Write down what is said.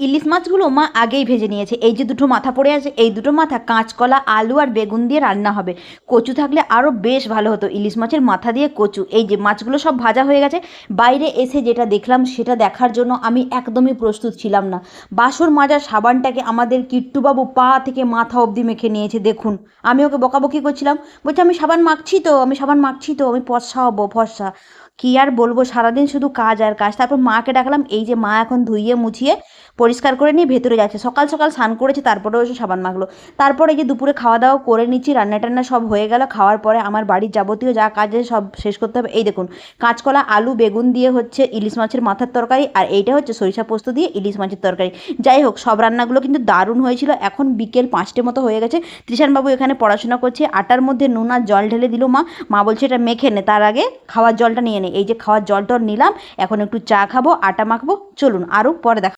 ইলিশ মাছগুলো মা আগেই ভেজে নিয়েছে। এই যে দুটো মাথা পড়ে আছে, এই দুটো মাথা কাঁচকলা, আলু আর বেগুন দিয়ে রান্না হবে। কচু থাকলে আরও বেশ ভালো হতো। ইলিশ মাছের মাথা দিয়ে কচু। এই যে মাছগুলো সব ভাজা হয়ে গেছে। বাইরে এসে যেটা দেখলাম সেটা দেখার জন্য আমি একদমই প্রস্তুত ছিলাম না। বাসন মাজার সাবানটাকে আমাদের কিট্টুবাবু পা থেকে মাথা অবধি মেখে নিয়েছে দেখুন। আমি ওকে বকাবকি করছিলাম, বলছে আমি সাবান মাখছি তো, আমি সাবান মাখছি তো, আমি ফর্সা হবো ফর্সা। কী আর বলবো, সারাদিন শুধু কাজ আর কাজ। তারপর মাকে ডাকলাম, এই যে মা এখন ধুইয়ে মুছিয়ে পরিষ্কার করে নিয়ে ভেতরে যাচ্ছে। সকাল সকাল স্নান করেছে, তারপরেও এসে সাবান মাখলো। তারপর এই যে দুপুরে খাওয়া দাওয়া করে নিচ্ছি, রান্না টান্না সব হয়ে গেল। খাওয়ার পরে আমার বাড়ির যাবতীয় যা কাজ আছে সব শেষ করতে হবে। এই দেখুন, কাঁচকলা, আলু, বেগুন দিয়ে হচ্ছে ইলিশ মাছের মাথার তরকারি, আর এইটা হচ্ছে সরিষা পোস্ত দিয়ে ইলিশ মাছের তরকারি। যাই হোক, সব রান্নাগুলো কিন্তু দারুণ হয়েছিল। এখন বিকেল 5টে মতো হয়ে গেছে। ত্রিশানবাবু এখানে পড়াশোনা করছে। আটার মধ্যে নুন আর জল ঢেলে দিল মা। মা বলছে এটা মেখে নে, তার আগে খাওয়ার জলটা নিয়ে নে। এই যে খাওয়ার জলটা নিলাম, এখন একটু চা খাবো, আটা মাখবো। চলুন আরও পরে দেখা।